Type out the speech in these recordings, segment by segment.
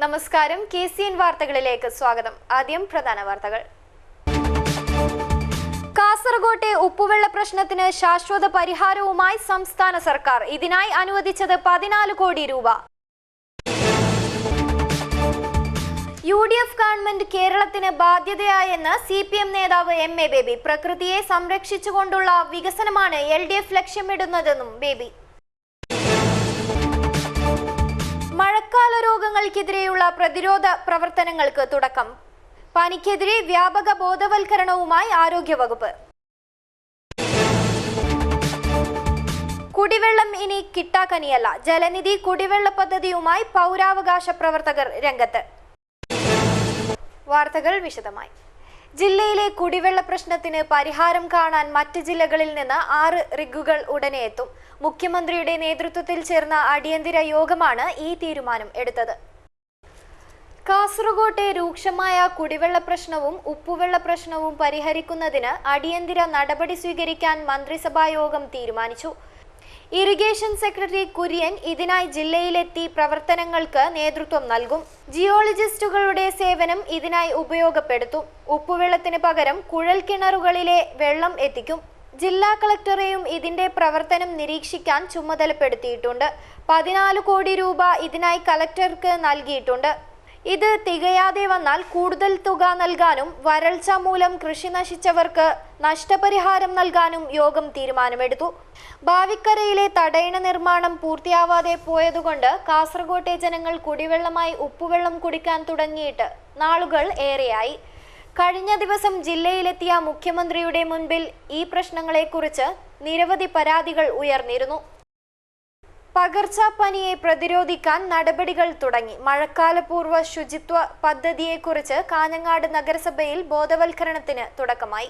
നമസ്കാരം KCN വാർത്തകളിലേക്ക് സ്വാഗതം. ആദ്യം പ്രധാന വാർത്തകൾ. കാസർഗോട്ടെ ഉപ്പുവെള്ള പ്രശ്നത്തിന് ശാശ്വത പരിഹാരവുമായി സംസ്ഥാന സർക്കാർ. ഇതിനായി അനുവദിച്ചത് 14 കോടി രൂപ. UDF ഗവൺമെന്റ് കേരളത്തിന് ബാധ്യതയായെന്ന് CPM നേതാവ് MA ബേബി. പ്രകൃതിയെ സംരക്ഷിച്ചുകൊണ്ടുള്ള വികസനമാണ് LDF ലക്ഷ്യമിടുന്നതെന്നും ബേബി. മഴക്കാല രോഗങ്ങൾക്കെതിരെയുള്ള പ്രതിരോധ പ്രവർത്തനങ്ങൾക്ക് തുടക്കം. പനിക്കെതിരെ വ്യാപക ബോധവൽക്കരണവുമായി ആരോഗ്യവകുപ്പ്. കുടിവെള്ളം ഇനി കിട്ടാക്കനിയല്ല. ജലനിധി കുടിവെള്ള പദ്ധതിയുമായി പൗരാവകാശ പ്രവർത്തകർ രംഗത്ത്. വാർത്തകൾ വിശദമായി. ജില്ലയിലെ കുടിവെള്ള പ്രശ്നത്തിന് പരിഹാരം കാണാൻ മറ്റ് ജില്ലകളിൽ നിന്ന് 6 റിഗുകൾ ഉടനെ എത്തും. മുഖ്യമന്ത്രിയുടെ നേതൃത്വത്തിൽ ചേർന്ന അടിയന്തര യോഗമാണ് ഈ തീരുമാനം എടുത്തത്. കാസർഗോട്ടെ രൂക്ഷമായ കുടിവെള്ള പ്രശ്നവും ഉപ്പുവെള്ള പ്രശ്നവും പരിഹരിക്കുന്നതിന് അടിയന്തര നടപടി സ്വീകരിക്കാൻ മന്ത്രിസഭാ യോഗം തീരുമാനിച്ചു. ഇറിഗേഷൻ സെക്രട്ടറി കുര്യൻ ഇതിനായി ജില്ലയിലെത്തി പ്രവർത്തനങ്ങൾക്ക് നേതൃത്വം നൽകും. ജിയോളജിസ്റ്റുകളുടെ സേവനം ഇതിനായി ഉപയോഗപ്പെടുത്തും. ഉപ്പുവെള്ളത്തിന് പകരം കുഴൽ കിണറുകളിലെ വെള്ളം എത്തിക്കും. ജില്ലാ കളക്ടറെയും ഇതിന്റെ പ്രവർത്തനം നിരീക്ഷിക്കാൻ ചുമതലപ്പെടുത്തിയിട്ടുണ്ട്. 14 കോടി രൂപ ഇതിനായി കളക്ടർക്ക് നൽകിയിട്ടുണ്ട്. ഇത് തികയാതെ വന്നാൽ കൂടുതൽ തുക നൽകാനും വരൾച്ച മൂലം കൃഷി നശിച്ചവർക്ക് നഷ്ടപരിഹാരം നൽകാനും യോഗം തീരുമാനമെടുത്തു. ഭാവിക്കരയിലെ തടയണ നിർമ്മാണം പൂർത്തിയാവാതെ പോയതുകൊണ്ട് കാസർഗോട്ടെ ജനങ്ങൾ കുടിവെള്ളമായി ഉപ്പുവെള്ളം കുടിക്കാൻ തുടങ്ങിയിട്ട് നാളുകൾ ഏറെയായി. കഴിഞ്ഞ ദിവസം ജില്ലയിലെത്തിയ മുഖ്യമന്ത്രിയുടെ മുൻപിൽ ഈ പ്രശ്നങ്ങളെക്കുറിച്ച് നിരവധി പരാതികൾ ഉയർന്നിരുന്നു. പകർച്ചപ്പനിയെ പ്രതിരോധിക്കാൻ നടപടികൾ തുടങ്ങി. മഴക്കാലപൂർവ്വ ശുചിത്വ പദ്ധതിയെക്കുറിച്ച് കാഞ്ഞങ്ങാട് നഗരസഭയിൽ ബോധവൽക്കരണത്തിന് തുടക്കമായി.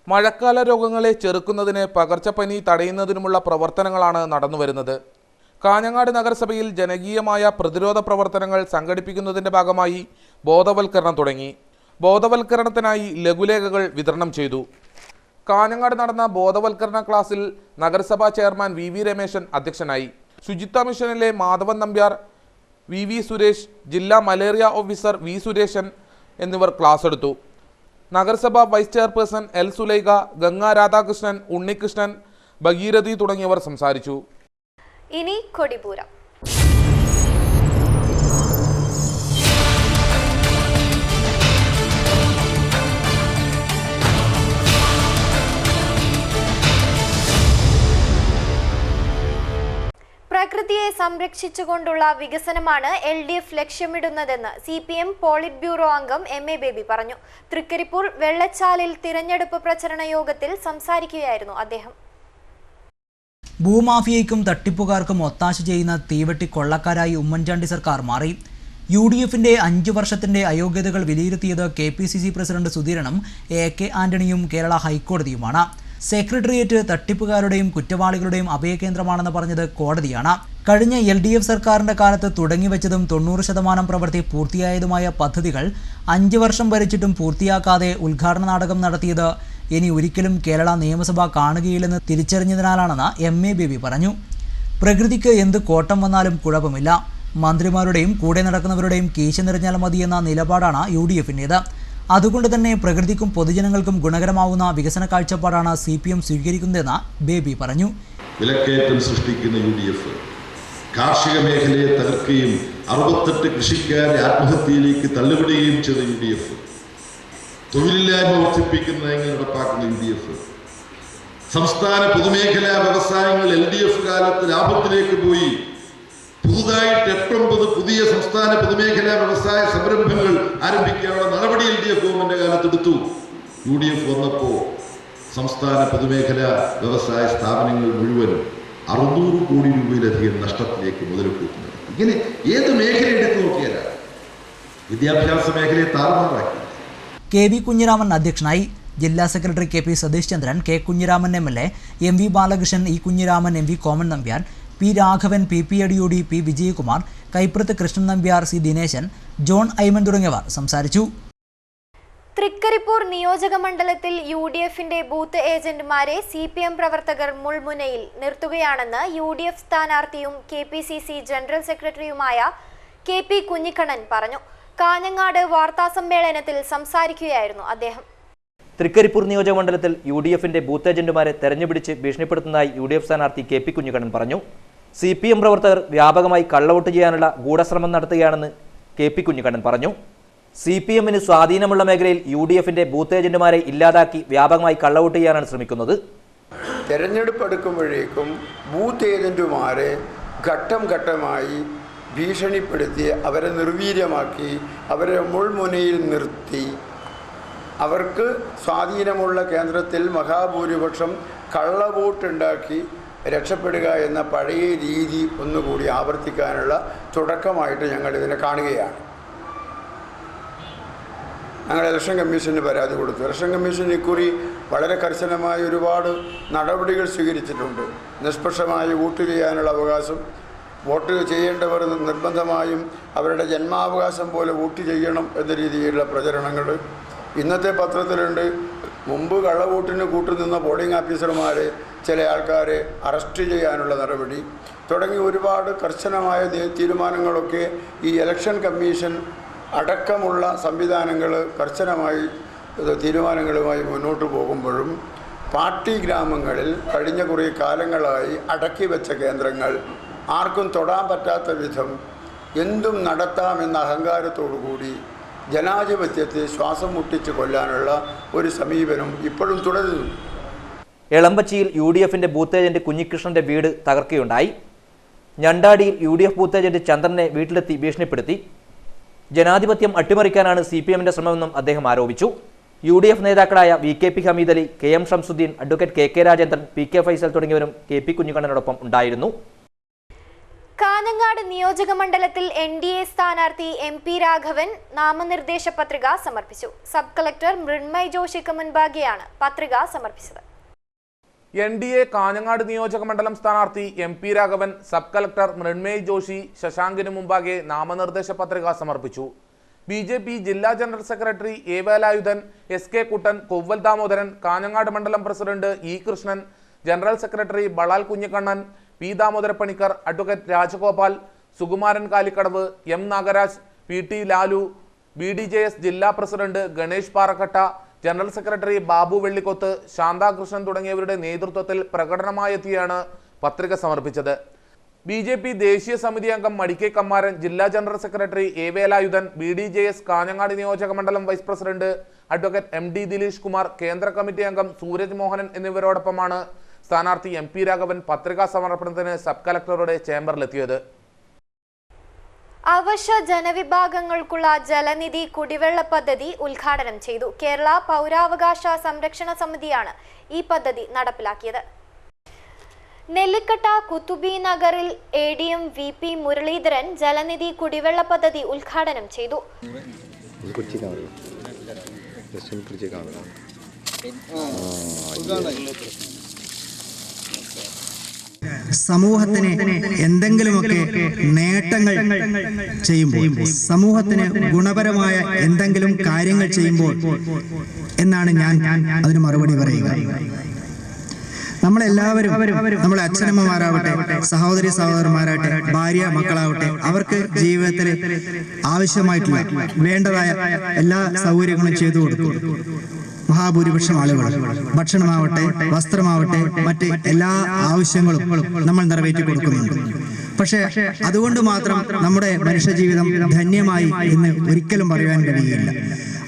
മഴക്കാല രോഗങ്ങളെ ചെറുക്കുന്നതിന് പകർച്ചപ്പനി തടയുന്നതിനുമുള്ള പ്രവർത്തനങ്ങളാണ് നടന്നുവരുന്നത്. കാഞ്ഞങ്ങാട് നഗരസഭയിൽ ജനകീയമായ പ്രതിരോധ പ്രവർത്തനങ്ങൾ സംഘടിപ്പിക്കുന്നതിന്റെ ഭാഗമായി ബോധവൽക്കരണം തുടങ്ങി. ബോധവൽക്കരണത്തിനായി ലഘുലേഖകൾ വിതരണം ചെയ്തു. കാഞ്ഞങ്ങാട് നടന്ന ബോധവൽക്കരണ ക്ലാസ്സിൽ നഗരസഭാ ചെയർമാൻ VV രമേശൻ അധ്യക്ഷനായി. ശുചിത്വ മിഷനിലെ മാധവൻ നമ്പ്യാർ, VV സുരേഷ്, ജില്ലാ മലേറിയ ഓഫീസർ V സുരേഷൻ എന്നിവർ ക്ലാസ് എടുത്തു. നഗരസഭാ vice chairperson L Sulaikha, Ganga Radhakrishnan, Unnikrishnan, Bhagirathi തുടങ്ങിയവർ സംസാരിച്ചു. ഇനി കൊടിപൂരം. പ്രകൃതിയെ സംരക്ഷിച്ചുകൊണ്ടുള്ള വികസനമാണ് LDF ലക്ഷ്യമിടുന്നതെന്ന് CPM പോളിറ്റ് ബ്യൂറോ അംഗം MA ബേബി പറഞ്ഞു. തൃക്കരിപ്പൂർ വെള്ളച്ചാലിൽ തിരഞ്ഞെടുപ്പ് പ്രചരണ യോഗത്തിൽ സംസാരിക്കുകയായിരുന്നു അദ്ദേഹം. ഭൂമാഫിയയ്ക്കും തട്ടിപ്പുകാർക്കും ഒത്താശ ചെയ്യുന്ന തീവെട്ടി കൊള്ളക്കാരായി ഉമ്മൻചാണ്ടി സർക്കാർ മാറി. UDFന്റെ 5 വർഷത്തിന്റെ അയോഗ്യതകൾ വിലയിരുത്തിയത് KPCC പ്രസിഡന്റ് സുധീരനും AK ആന്റണിയും കേരള ഹൈക്കോടതിയുമാണ്. സെക്രട്ടേറിയറ്റ് തട്ടിപ്പുകാരുടെയും കുറ്റവാളികളുടെയും അഭയകേന്ദ്രമാണെന്ന് പറഞ്ഞത് കോടതിയാണ്. കഴിഞ്ഞ LDF സർക്കാരിന്റെ കാലത്ത് തുടങ്ങിവെച്ചതും 90% പ്രവൃത്തി പൂർത്തിയായതുമായ പദ്ധതികൾ 5 വർഷം ഭരിച്ചിട്ടും പൂർത്തിയാക്കാതെ ഉദ്ഘാടന നാടകം നടത്തിയത് ഇനി ഒരിക്കലും കേരള നിയമസഭ കാണുകയില്ലെന്ന് തിരിച്ചറിഞ്ഞതിനാലാണെന്ന് MA ബേബി പറഞ്ഞു. പ്രകൃതിക്ക് എന്ത് കോട്ടം വന്നാലും കുഴപ്പമില്ല, മന്ത്രിമാരുടെയും കൂടെ നടക്കുന്നവരുടെയും കീശ നിറഞ്ഞാൽ മതിയെന്ന നിലപാടാണ് UDFന്റേത്. അതുകൊണ്ട് തന്നെ പ്രകൃതിക്കും പൊതുജനങ്ങൾക്കും ഗുണകരമാവുന്ന വികസന കാഴ്ചപ്പാടാണ് CPM സ്വീകരിക്കുന്നതെന്ന് ബേബി പറഞ്ഞു. വിലക്കയറ്റം സൃഷ്ടിക്കുന്ന UDF കാർഷിക മേഖലയെ തകർക്കുകയും 68 കൃഷിക്കാരെ ആത്മഹത്യയിലേക്ക് തള്ളിവിടുകയും ചെയ്ത UDF, തൊഴിലില്ലായ്മ വർദ്ധിപ്പിക്കുന്ന നയങ്ങൾ നടപ്പാക്കുന്ന UDF, സംസ്ഥാന പൊതുമേഖലാ വ്യവസായങ്ങൾ LDF കാലത്ത് ലാഭത്തിലേക്ക് പോയി പുതുതായിട്ട് 89 പുതിയ സംസ്ഥാന പൊതുമേഖലാ വ്യവസായ സംരംഭങ്ങൾ ആരംഭിക്കാനുള്ള നടപടി LDF ഗവൺമെന്റ് കാലത്തെടുത്തു. UDF വന്നപ്പോൾ സംസ്ഥാന പൊതുമേഖലാ വ്യവസായ സ്ഥാപനങ്ങൾ മുഴുവൻ 600 കോടി രൂപയിലധികം നഷ്ടത്തിലേക്ക് മുതലെടുക്കുന്നത്. ഇങ്ങനെ ഏത് മേഖല എടുത്തു നോക്കിയാലാണ് വിദ്യാഭ്യാസ മേഖലയെ താറുമാറാക്കി. KV കുഞ്ഞിരാമൻ അധ്യക്ഷനായി. ജില്ലാ secretary KP Satheesh Chandran, K Kunhiraman MLA, MV Balakrishnan, E Kunhiraman, MV Koman Nambiar, P Raghavan, PP Adiyodi, P Vijayakumar, Kaiprath Krishnan Nambiar, C Dineshan, John Aiman തുടങ്ങിയവർ സംസാരിച്ചു. തൃക്കരിപ്പൂർ നിയോജക മണ്ഡലത്തിൽ UDFന്റെ ബൂത്ത് ഏജന്റുമാരെ CPM പ്രവർത്തകർ മുൾമുനയിൽ നിർത്തുകയാണെന്ന് UDF സ്ഥാനാർത്ഥിയും KPCC ജനറൽ സെക്രട്ടറിയുമായ KP കുഞ്ഞിക്കണ്ണൻ പറഞ്ഞു. കാഞ്ഞങ്ങാട് വാർത്താസമ്മേളനത്തിൽ സംസാരിക്കുകയായിരുന്നു അദ്ദേഹം. തൃക്കരിപ്പൂർ നിയോജകമണ്ഡലത്തിൽ UDFന്റെ ബൂത്ത് ഏജന്റുമാരെ തെരഞ്ഞുപിടിച്ച് ഭീഷണിപ്പെടുത്തുന്നതായി UDF സ്ഥാനാർത്ഥി KP കുഞ്ഞിക്കണ്ണൻ പറഞ്ഞു. CPM പ്രവർത്തകർ വ്യാപകമായി കള്ളവോട്ട് ചെയ്യാനുള്ള ഗൂഢശ്രമം നടത്തുകയാണെന്ന് KP കുഞ്ഞിക്കണ്ണൻ പറഞ്ഞു. CPMന് സ്വാധീനമുള്ള മേഖലയിൽ UDFന്റെ ബൂത്ത് ഏജന്റുമാരെ ഇല്ലാതാക്കി വ്യാപകമായി കള്ളവോട്ട് ചെയ്യാനാണ് ശ്രമിക്കുന്നത്. തെരഞ്ഞെടുപ്പ് എടുക്കുമ്പോഴേക്കും ബൂത്ത് ഏജന്റുമാരെ ഘട്ടം ഘട്ടമായി ഭീഷണിപ്പെടുത്തി അവരെ നിർവീര്യമാക്കി അവരെ മുൾമുനയിൽ നിർത്തി അവർക്ക് സ്വാധീനമുള്ള കേന്ദ്രത്തിൽ മഹാഭൂരിപക്ഷം കള്ളവോട്ടുണ്ടാക്കി രക്ഷപ്പെടുക എന്ന പഴയ രീതി ഒന്നുകൂടി ആവർത്തിക്കാനുള്ള തുടക്കമായിട്ട് ഞങ്ങൾ ഇതിനെ കാണുകയാണ്. ഞങ്ങൾ ഇലക്ഷൻ കമ്മീഷന് പരാതി കൊടുത്തു. ഇലക്ഷൻ കമ്മീഷൻ ഇക്കുറി വളരെ കർശനമായ ഒരുപാട് നടപടികൾ സ്വീകരിച്ചിട്ടുണ്ട്. നിഷ്പക്ഷമായി വോട്ട് ചെയ്യാനുള്ള അവകാശം, വോട്ട് ചെയ്യേണ്ടവർ നിർബന്ധമായും അവരുടെ ജന്മാവകാശം പോലെ വോട്ട് ചെയ്യണം എന്ന രീതിയിലുള്ള പ്രചരണങ്ങൾ ഇന്നത്തെ പത്രത്തിലുണ്ട്. മുമ്പ് കള്ളവോട്ടിന് കൂട്ടുനിന്ന പോളിംഗ് ഓഫീസർമാരെ ചില ആൾക്കാരെ അറസ്റ്റ് ചെയ്യാനുള്ള നടപടി തുടങ്ങി ഒരുപാട് കർശനമായ തീരുമാനങ്ങളൊക്കെ ഈ ഇലക്ഷൻ കമ്മീഷൻ അടക്കമുള്ള സംവിധാനങ്ങൾ കർശനമായി തീരുമാനങ്ങളുമായി മുന്നോട്ട് പോകുമ്പോഴും പാർട്ടി ഗ്രാമങ്ങളിൽ കഴിഞ്ഞ കുറേ കാലങ്ങളായി അടക്കി വെച്ച കേന്ദ്രങ്ങൾ ആർക്കും തൊടാൻ പറ്റാത്ത വിധം എന്തും നടത്താമെന്ന അഹങ്കാരത്തോടു കൂടി ജനാധിപത്യത്തെ ശ്വാസം മുട്ടിച്ച് കൊല്ലാനുള്ള ഒരു സമീപനം ഇപ്പോഴും തുടരുന്നു. എളമ്പച്ചിയിൽ UDFന്റെ ബൂത്ത് ഏജന്റ് കുഞ്ഞികൃഷ്ണന്റെ വീട് തകർക്കുകയുണ്ടായി. ഞണ്ടാടിയിൽ UDF ബൂത്ത് ഏജന്റ് ചന്ദ്രനെ വീട്ടിലെത്തി ഭീഷണിപ്പെടുത്തി. ജനാധിപത്യം അട്ടിമറിക്കാനാണ് CPMന്റെ ശ്രമമെന്നും അദ്ദേഹം ആരോപിച്ചു. UDF നേതാക്കളായ VKP Hameed Ali, KM Shamsuddin, advocate KK Rajendran, PK Faisal തുടങ്ങിയവരും KP കുഞ്ഞിക്കണ്ണനോടൊപ്പം ഉണ്ടായിരുന്നു. കാഞ്ഞങ്ങാട് നിയോജകമണ്ഡലത്തിൽ NDA സ്ഥാനാർത്ഥി MP രാഘവൻ നാമനിർദ്ദേശ പത്രിക സമർപ്പിച്ചു. സബ് കളക്ടർ മൃണ്മയ് ജോഷിക്ക് മുൻപാകെയാണ് പത്രിക സമർപ്പിച്ചത്. NDA കാഞ്ഞങ്ങാട് നിയോജകമണ്ഡലം സ്ഥാനാർത്ഥി MP Raghavan sub collector Mrinmay Joshi ശശാങ്കിന് മുമ്പാകെ നാമനിർദ്ദേശ പത്രിക സമർപ്പിച്ചു. BJP ജില്ലാ general secretary A Velayudhan, SK Kuttan, Kovval Damodaran, Kanhangad മണ്ഡലം president E Krishnan, general secretary Balal Kunhikannan, P Damodarappanicker, advocate Rajagopal, Sukumaran Kalikkadavu, M Nagaraj, PT Lalu, BDJS ജില്ലാ president Ganesh Parakkatta, general secretary Babu Vellikoth, Shanthakrishnan തുടങ്ങിയവരുടെ നേതൃത്വത്തിൽ പ്രകടനമായെത്തിയാണ് പത്രിക സമർപ്പിച്ചത്. BJP ദേശീയ സമിതി അംഗം മടിക്കെ കമ്മാരൻ, ജില്ലാ general secretary A Velayudhan, BDJS Kanhangad നിയോജക മണ്ഡലം vice president advocate MD Dileesh Kumar, കേന്ദ്ര കമ്മിറ്റി അംഗം സൂരജ് മോഹനൻ എന്നിവരോടൊപ്പമാണ് സ്ഥാനാർത്ഥി MP രാഘവൻ പത്രികാ സമർപ്പണത്തിന് സബ് കളക്ടറുടെ ചേംബറിലെത്തിയത്. അവശ ജനവിഭാഗങ്ങൾക്കുള്ള ജലനിധി കുടിവെള്ള പദ്ധതി ഉദ്ഘാടനം ചെയ്തു. കേരള പൗരാവകാശ സംരക്ഷണ സമിതിയാണ് ഈ പദ്ധതി നടപ്പിലാക്കിയത്. നെല്ലിക്കട്ട കുത്തുബി നഗറിൽ ADM VP മുരളീധരൻ ജലനിധി കുടിവെള്ള പദ്ധതി ഉദ്ഘാടനം ചെയ്തു. സമൂഹത്തിന് എന്തെങ്കിലുമൊക്കെ നേട്ടങ്ങൾ ചെയ്യുമ്പോൾ, സമൂഹത്തിന് ഗുണപരമായ എന്തെങ്കിലും കാര്യങ്ങൾ ചെയ്യുമ്പോൾ എന്നാണ് ഞാൻ അതിന് മറുപടി പറയുക. നമ്മളെല്ലാവരും, നമ്മളെ അച്ഛനമ്മമാരാവട്ടെ, സഹോദരി സഹോദരന്മാരാവട്ടെ, ഭാര്യ മക്കളാവട്ടെ, അവർക്ക് ജീവിതത്തിൽ ആവശ്യമായിട്ടുള്ള വേണ്ടതായ എല്ലാ സൗകര്യങ്ങളും ചെയ്തു കൊടുക്കും. മഹാഭൂരിപക്ഷം ആളുകൾ ഭക്ഷണമാവട്ടെ, വസ്ത്രമാവട്ടെ, മറ്റ് എല്ലാ ആവശ്യങ്ങളും നമ്മൾ നിറവേറ്റി കൊടുക്കുന്നുണ്ട്. പക്ഷെ അതുകൊണ്ട് മാത്രം നമ്മുടെ മനുഷ്യജീവിതം ധന്യമായി എന്ന് ഒരിക്കലും പറയാൻ കഴിയില്ല.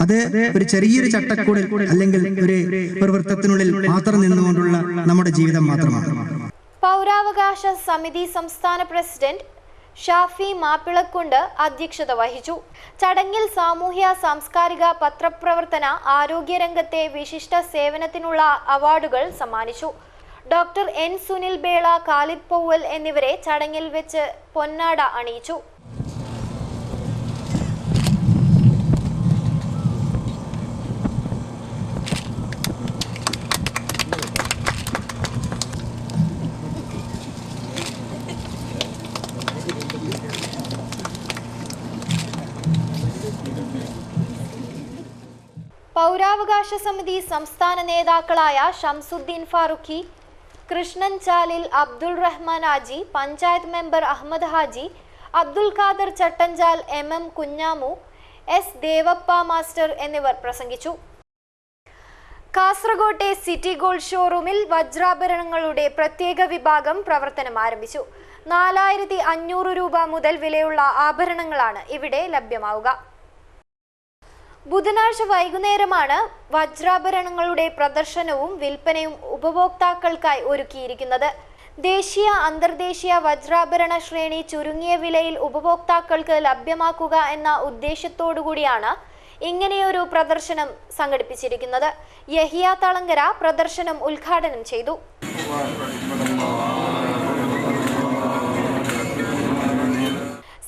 അത് ഒരു ചെറിയൊരു ചട്ടക്കൂടിൽ അല്ലെങ്കിൽ ഒരു വൃത്തത്തിനുള്ളിൽ മാത്രം നിന്നുകൊണ്ടുള്ള നമ്മുടെ ജീവിതം മാത്രമാണ്. പൗരാവകാശ സമിതി സംസ്ഥാന പ്രസിഡന്റ് ഷാഫി മാപ്പിളക്കുണ്ട് അധ്യക്ഷത വഹിച്ചു. ചടങ്ങിൽ സാമൂഹ്യ സാംസ്കാരിക പത്രപ്രവർത്തന ആരോഗ്യരംഗത്തെ വിശിഷ്ട സേവനത്തിനുള്ള അവാർഡുകൾ സമ്മാനിച്ചു. ഡോക്ടർ N സുനിൽ ബേള, ഖാലിദ് പൗവൽ എന്നിവരെ ചടങ്ങിൽ വെച്ച് പൊന്നാട അണിയിച്ചു. പൗരാവകാശ സമിതി സംസ്ഥാന നേതാക്കളായ Shamsuddin Farooqi, Krishnan Chalil, Abdul Rahman Haji, panchayat member Ahmed Haji, Abdul Khader Chattanchal, MM Kunhamu, S Devappa master എന്നിവർ പ്രസംഗിച്ചു. കാസർഗോട്ടെ സിറ്റി ഗോൾഡ് ഷോറൂമിൽ വജ്രാഭരണങ്ങളുടെ പ്രത്യേക വിഭാഗം പ്രവർത്തനം ആരംഭിച്ചു. 4500 രൂപ മുതൽ വിലയുള്ള ആഭരണങ്ങളാണ് ഇവിടെ ലഭ്യമാവുക. ബുധനാഴ്ച വൈകുന്നേരമാണ് വജ്രാഭരണങ്ങളുടെ പ്രദർശനവും വിൽപ്പനയും ഉപഭോക്താക്കൾക്കായി ഒരുക്കിയിരിക്കുന്നത്. ദേശീയ അന്തർദേശീയ വജ്രാഭരണ ശ്രേണി ചുരുങ്ങിയ വിലയിൽ ഉപഭോക്താക്കൾക്ക് ലഭ്യമാക്കുക എന്ന ഉദ്ദേശത്തോടുകൂടിയാണ് ഇങ്ങനെയൊരു പ്രദർശനം സംഘടിപ്പിച്ചിരിക്കുന്നത്. യഹിയ തളങ്കര പ്രദർശനം ഉദ്ഘാടനം ചെയ്തു.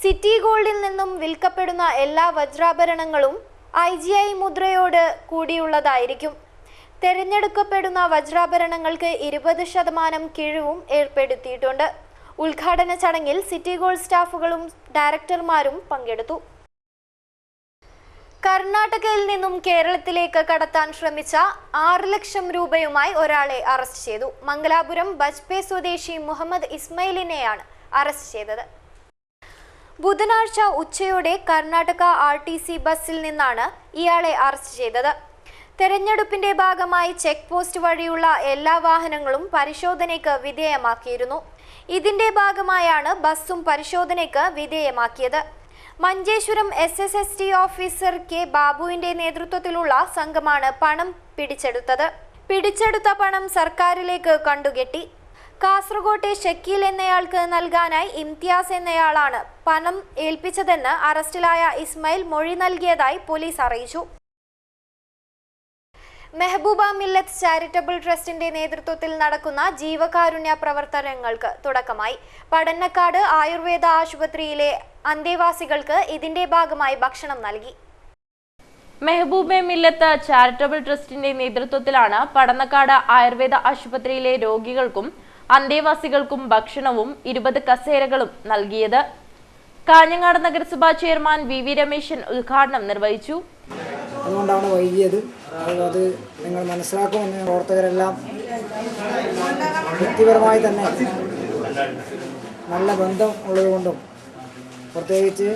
സിറ്റി ഗോൾഡിൽ നിന്നും വിൽക്കപ്പെടുന്ന എല്ലാ വജ്രാഭരണങ്ങളും IGI മുദ്രയോട് കൂടിയുള്ളതായിരിക്കും. തെരഞ്ഞെടുക്കപ്പെടുന്ന വജ്രാഭരണങ്ങൾക്ക് 20% കിഴിവും ഏർപ്പെടുത്തിയിട്ടുണ്ട്. ഉദ്ഘാടന ചടങ്ങിൽ സിറ്റി ഗോൾഡ് സ്റ്റാഫുകളും ഡയറക്ടർമാരും പങ്കെടുത്തു. കർണാടകയിൽ നിന്നും കേരളത്തിലേക്ക് കടത്താൻ ശ്രമിച്ച 6 ലക്ഷം രൂപയുമായി ഒരാളെ അറസ്റ്റ് ചെയ്തു. മംഗലാപുരം ബജ്പേ സ്വദേശി മുഹമ്മദ് ഇസ്മയിലിനെയാണ് അറസ്റ്റ് ചെയ്തത്. ബുധനാഴ്ച ഉച്ചയോടെ കർണാടക RTC ബസ്സിൽ നിന്നാണ് ഇയാളെ അറസ്റ്റ് ചെയ്തത്. തെരഞ്ഞെടുപ്പിന്റെ ഭാഗമായി ചെക്ക് പോസ്റ്റ് വഴിയുള്ള എല്ലാ വാഹനങ്ങളും പരിശോധനയ്ക്ക് വിധേയമാക്കിയിരുന്നു. ഇതിന്റെ ഭാഗമായാണ് ബസ്സും പരിശോധനയ്ക്ക് വിധേയമാക്കിയത്. മഞ്ചേശ്വരം SSST ഓഫീസർ K ബാബുവിന്റെ നേതൃത്വത്തിലുള്ള സംഘമാണ് പണം പിടിച്ചെടുത്തത്. പിടിച്ചെടുത്ത പണം സർക്കാരിലേക്ക് കണ്ടുകെട്ടി. കാസർഗോട്ടെ ഷക്കീൽ എന്നയാൾക്ക് നൽകാനായി ഇംതിയാസ് എന്നയാളാണ് പണം ഏൽപ്പിച്ചതെന്ന് അറസ്റ്റിലായ ഇസ്മായിൽ മൊഴി നൽകിയതായി പോലീസ് അറിയിച്ചു. മെഹബൂബ മില്ലത്ത് ചാരിറ്റബിൾ ട്രസ്റ്റിന്റെ നേതൃത്വത്തിൽ നടക്കുന്ന ജീവകാരുണ്യ പ്രവർത്തനങ്ങൾക്ക് തുടക്കമായി. പടന്നക്കാട് ആയുർവേദ ആശുപത്രിയിലെ അന്തേവാസികൾക്ക് ഇതിന്റെ ഭാഗമായി ഭക്ഷണം നൽകി. മെഹബൂബെ മില്ലത്ത് ചാരിറ്റബിൾ ട്രസ്റ്റിന്റെ നേതൃത്വത്തിലാണ് പടന്നക്കാട് ആയുർവേദ ആശുപത്രിയിലെ രോഗികൾക്കും അന്തേവാസികൾക്കും ഭക്ഷണവും 20 കസേരകളും നൽകിയത്. കാഞ്ഞങ്ങാട് നഗരസഭാ ചെയർമാൻ VV രമേശൻ ഉദ്ഘാടനം നിർവഹിച്ചു. അതുകൊണ്ടാണ് വൈകിയത്. അത് നിങ്ങൾ മനസ്സിലാക്കുമെന്ന് പ്രവർത്തകരെല്ലാം വ്യക്തിപരമായി തന്നെ നല്ല ബന്ധം ഉള്ളതുകൊണ്ടും പ്രത്യേകിച്ച്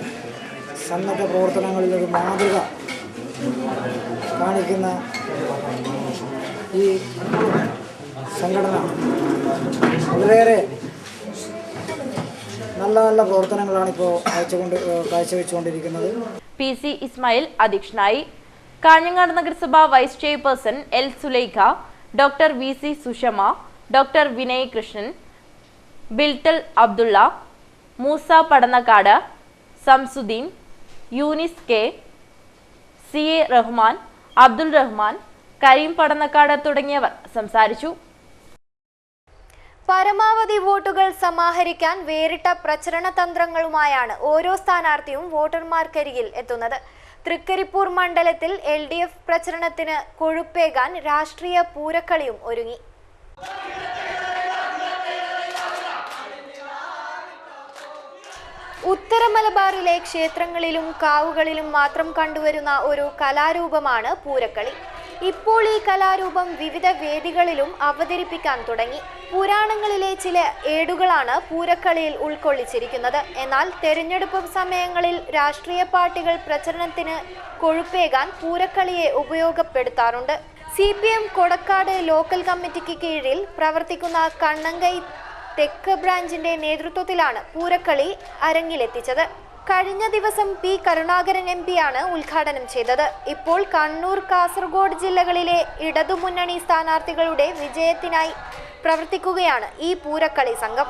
സന്നദ്ധ പ്രവർത്തനങ്ങളിലൊരു മാതൃക കാണിക്കുന്ന ഈ സംഘടന വളരെയേറെ നല്ല നല്ല പ്രവർത്തനങ്ങളാണ് ഇപ്പോൾ കാഴ്ചവെച്ചുകൊണ്ടിരിക്കുന്നത്. PC ഇസ്മായിൽ അധ്യക്ഷനായി. കാഞ്ഞങ്ങാട് നഗരസഭ vice chairperson L Sulaikha, doctor VC Sushama, doctor Vinay Krishnan, Biltal Abdulla, Moosa Padannakkad, Samsuddin, Yunis K, CA Rahman, Abdul Rahman, Kareem Padannakkad തുടങ്ങിയവർ സംസാരിച്ചു. പരമാവധി വോട്ടുകൾ സമാഹരിക്കാൻ വേറിട്ട പ്രചരണ തന്ത്രങ്ങളുമായാണ് ഓരോ സ്ഥാനാർത്ഥിയും വോട്ടർമാർക്കരികിൽ എത്തുന്നത്. തൃക്കരിപ്പൂർ മണ്ഡലത്തിൽ LDF പ്രചരണത്തിന് കൊഴുപ്പേകാൻ രാഷ്ട്രീയ പൂരക്കളിയും ഒരുങ്ങി. ഉത്തര മലബാറിലെ ക്ഷേത്രങ്ങളിലും കാവുകളിലും മാത്രം കണ്ടുവരുന്ന ഒരു കലാരൂപമാണ് പൂരക്കളി. ഇപ്പോൾ ഈ കലാരൂപം വിവിധ വേദികളിലും അവതരിപ്പിക്കാൻ തുടങ്ങി. പുരാണങ്ങളിലെ ചില ഏടുകളാണ് പൂരക്കളിയിൽ ഉൾക്കൊള്ളിച്ചിരിക്കുന്നത്. എന്നാൽ തെരഞ്ഞെടുപ്പ് സമയങ്ങളിൽ രാഷ്ട്രീയ പാർട്ടികൾ പ്രചരണത്തിന് കൊഴുപ്പേകാൻ പൂരക്കളിയെ ഉപയോഗപ്പെടുത്താറുണ്ട്. CPM കൊടക്കാട് ലോക്കൽ കമ്മിറ്റിക്ക് കീഴിൽ പ്രവർത്തിക്കുന്ന കണ്ണങ്കൈ തെക്ക് ബ്രാഞ്ചിന്റെ നേതൃത്വത്തിലാണ് പൂരക്കളി അരങ്ങിലെത്തിച്ചത്. കഴിഞ്ഞ ദിവസം P കരുണാകരൻ MP ആണ് ഉദ്ഘാടനം ചെയ്തത്. ഇപ്പോൾ കണ്ണൂർ, കാസർഗോഡ് ജില്ലകളിലെ ഇടതുമുന്നണി സ്ഥാനാർത്ഥികളുടെ വിജയത്തിനായി പ്രവർത്തിക്കുകയാണ് ഈ പൂരക്കളി സംഘം.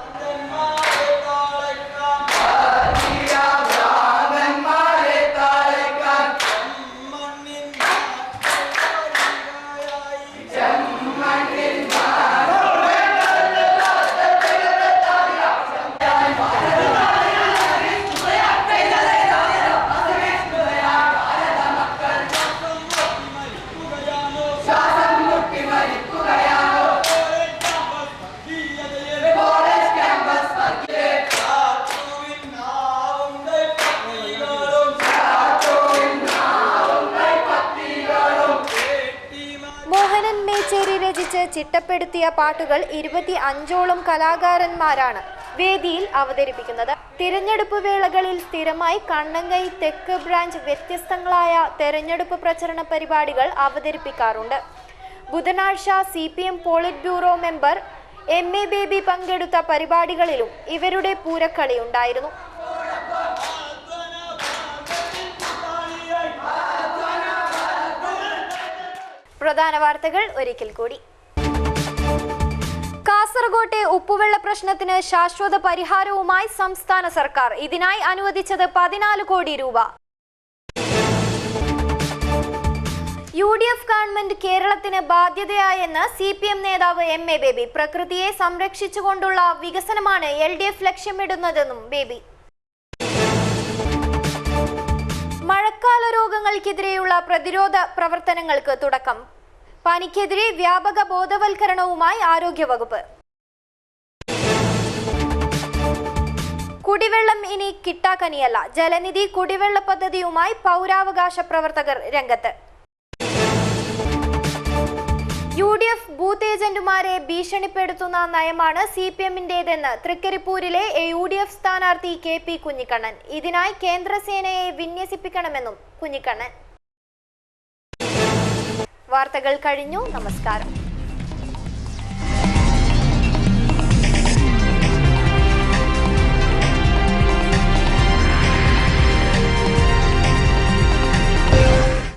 രചിച്ച് ചിട്ടപ്പെടുത്തിയ പാട്ടുകൾ 25ഓളം കലാകാരന്മാരാണ് വേദിയിൽ അവതരിപ്പിക്കുന്നത്. തിരഞ്ഞെടുപ്പ് വേളകളിൽ സ്ഥിരമായി കണ്ണങ്കൈ തെക്ക് ബ്രാഞ്ച് വ്യത്യസ്തങ്ങളായ തെരഞ്ഞെടുപ്പ് പ്രചരണ പരിപാടികൾ അവതരിപ്പിക്കാറുണ്ട്. ബുധനാഴ്ച CPM polit bureau member MA baby പങ്കെടുത്ത പരിപാടികളിലും ഇവരുടെ പൂരക്കളി ഉണ്ടായിരുന്നു. പ്രധാന വാർത്തകൾ ഒരിക്കൽ കൂടി. കാസർകോട്ടെ ഉപ്പുവെള്ള പ്രശ്നത്തിന് ശാശ്വത പരിഹാരവുമായി സംസ്ഥാന സർക്കാർ. ഇതിനായി അനുവദിച്ചത് 14 കോടി രൂപ. UDF ഗവൺമെന്റ് കേരളത്തിന് ബാധ്യതയായെന്ന് CPM നേതാവ് MA ബേബി. പ്രകൃതിയെ സംരക്ഷിച്ചുകൊണ്ടുള്ള വികസനമാണ് LDF ലക്ഷ്യമിടുന്നതെന്നും ബേബി. മഴക്കാല രോഗങ്ങൾക്കെതിരെയുള്ള പ്രതിരോധ പ്രവർത്തനങ്ങൾക്ക് തുടക്കം. പനിക്കെതിരെ വ്യാപക ബോധവൽക്കരണവുമായി ആരോഗ്യവകുപ്പ്. കുടിവെള്ളം ഇനി കിട്ടാക്കനിയല്ല. ജലനിധി കുടിവെള്ള പദ്ധതിയുമായി പൗരാവകാശ പ്രവർത്തകർ രംഗത്ത്. UDF ബൂത്ത് ഏജന്റുമാരെ ഭീഷണിപ്പെടുത്തുന്ന നയമാണ് CPM-ന്റേതെന്ന് തൃക്കരിപ്പൂരിലെ UDF സ്ഥാനാർത്ഥി KP കുഞ്ഞിക്കണ്ണൻ. ഇതിനായി കേന്ദ്രസേനയെ വിന്യസിപ്പിക്കണമെന്നും കുഞ്ഞിക്കണ്ണൻ. വാർത്തകൾ കഴിഞ്ഞു. നമസ്കാരം.